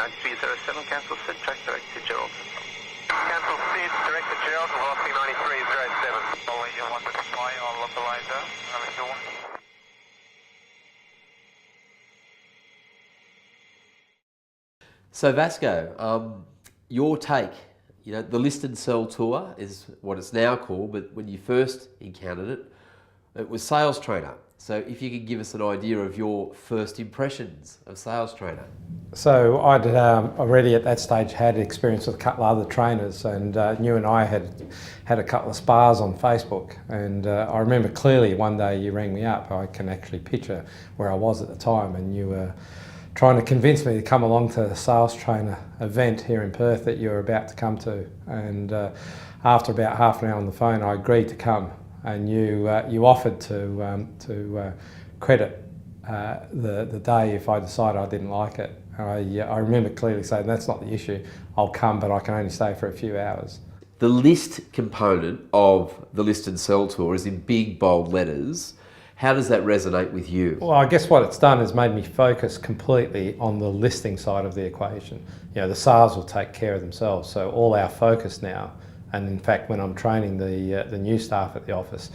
9307, cancel Sid, track direct to Gerald. Cancel Sid, direct to Gerald, velocity 9307. Following your 1 with fly on localizer, So Vasco, your take, the list and sell tour is what it's now called, but when you first encountered it, it was Sales Trainer. So if you could give us an idea of your first impressions of Sales Trainer. So I'd already at that stage had experience with a couple of other trainers, and you and I had a couple of spars on Facebook, and I remember clearly one day you rang me up. I can actually picture where I was at the time, and you were trying to convince me to come along to the Sales Trainer event here in Perth that you were about to come to. And after about half an hour on the phone, I agreed to come, and you offered to credit the day if I decided I didn't like it. I remember clearly saying, that's not the issue, I'll come, but I can only stay for a few hours. The list component of the list and sell tour is in big bold letters. How does that resonate with you? Well, I guess what it's done is made me focus completely on the listing side of the equation. The sales will take care of themselves, so all our focus now, and in fact when I'm training the new staff at the office,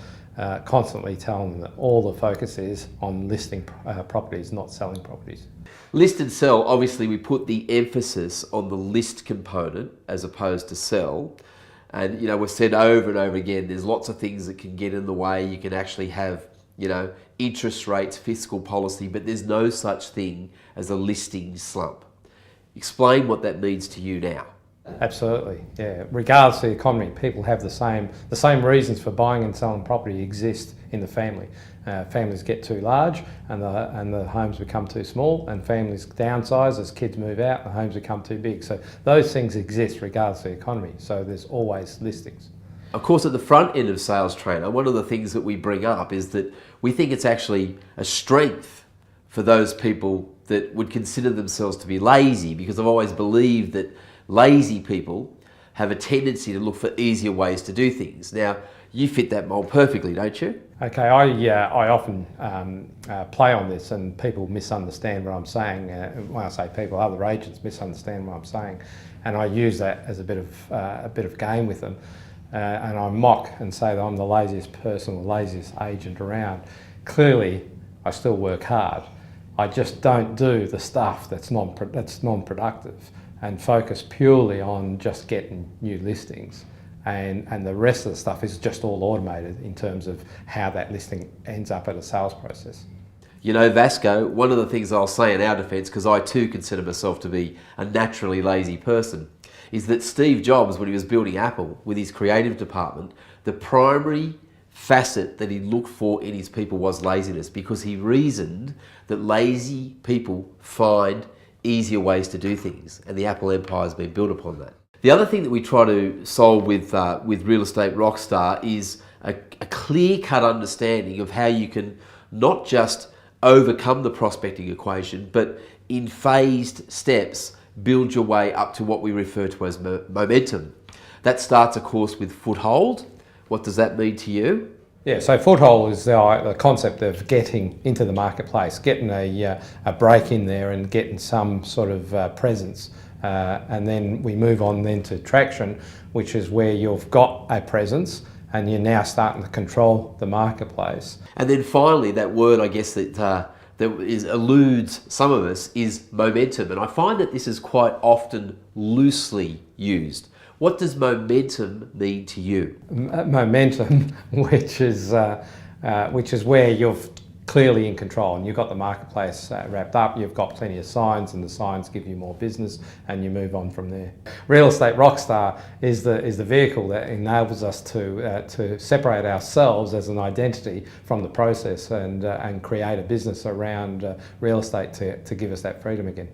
constantly telling them that all the focus is on listing properties, not selling properties. List and sell, obviously we put the emphasis on the list component as opposed to sell. And we've said over and over again, there's lots of things that can get in the way. You can actually have interest rates, fiscal policy, but there's no such thing as a listing slump. Explain what that means to you now. Absolutely, yeah. Regardless of the economy, people have the same reasons for buying and selling property exist in the family. Families get too large and the homes become too small, and families downsize as kids move out and homes become too big. So those things exist regardless of the economy, so there's always listings. Of course, at the front end of Sales Trainer, one of the things that we bring up is that we think it's actually a strength for those people that would consider themselves to be lazy, because I've always believed that lazy people have a tendency to look for easier ways to do things. Now, you fit that mold perfectly, don't you? Okay, I often play on this, and people misunderstand what I'm saying. When I say people, other agents misunderstand what I'm saying, and I use that as a bit of game with them. And I mock and say that I'm the laziest person, the laziest agent around. Clearly, I still work hard. I just don't do the stuff that's non-productive and focus purely on just getting new listings. And the rest of the stuff is just all automated in terms of how that listing ends up at a sales process. Vasco, one of the things I'll say in our defence, because I too consider myself to be a naturally lazy person, is that Steve Jobs, when he was building Apple with his creative department, the primary facet that he looked for in his people was laziness, because he reasoned that lazy people find easier ways to do things, and the Apple empire has been built upon that. The other thing that we try to solve with Real Estate Rockstar is a clear-cut understanding of how you can not just overcome the prospecting equation, but in phased steps build your way up to what we refer to as momentum. That starts, of course, with foothold. What does that mean to you? Yeah, so foothold is the concept of getting into the marketplace, getting a break in there and getting some sort of presence. And then we move on then to traction, which is where you've got a presence and you're now starting to control the marketplace. And then finally, that word, I guess, that eludes some of us is momentum. And I find that this is quite often loosely used. What does momentum mean to you? Momentum, which is where you're clearly in control and you've got the marketplace wrapped up, you've got plenty of signs and the signs give you more business and you move on from there. Real Estate Rockstar is the vehicle that enables us to separate ourselves as an identity from the process and create a business around real estate to give us that freedom again.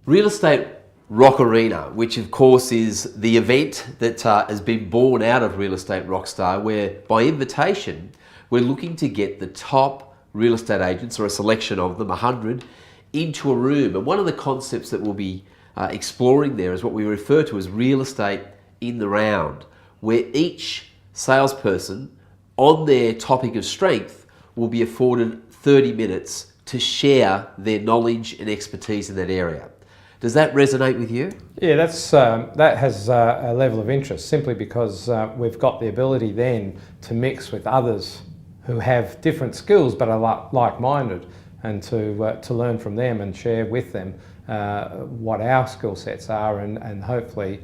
Real Estate Rock Arena, which of course is the event that has been born out of Real Estate Rockstar, where by invitation we're looking to get the top real estate agents, or a selection of them, 100, into a room. And one of the concepts that we'll be exploring there is what we refer to as real estate in the round, where each salesperson on their topic of strength will be afforded 30 minutes to share their knowledge and expertise in that area. Does that resonate with you? Yeah, that has a level of interest simply because we've got the ability then to mix with others who have different skills but are like-minded, and to learn from them and share with them what our skill sets are, and hopefully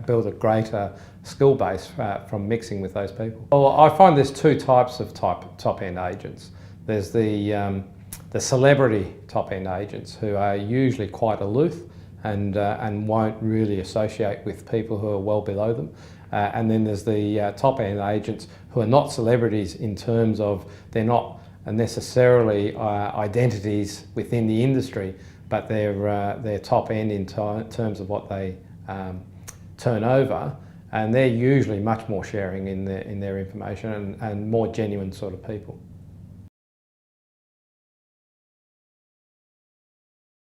build a greater skill base from mixing with those people. Well, I find there's two types of top-end agents. There's the celebrity top-end agents who are usually quite aloof and won't really associate with people who are well below them. And then there's the top-end agents who are not celebrities in terms of they're not necessarily identities within the industry, but they're top-end in terms of what they turn over, and they're usually much more sharing in their information and more genuine sort of people.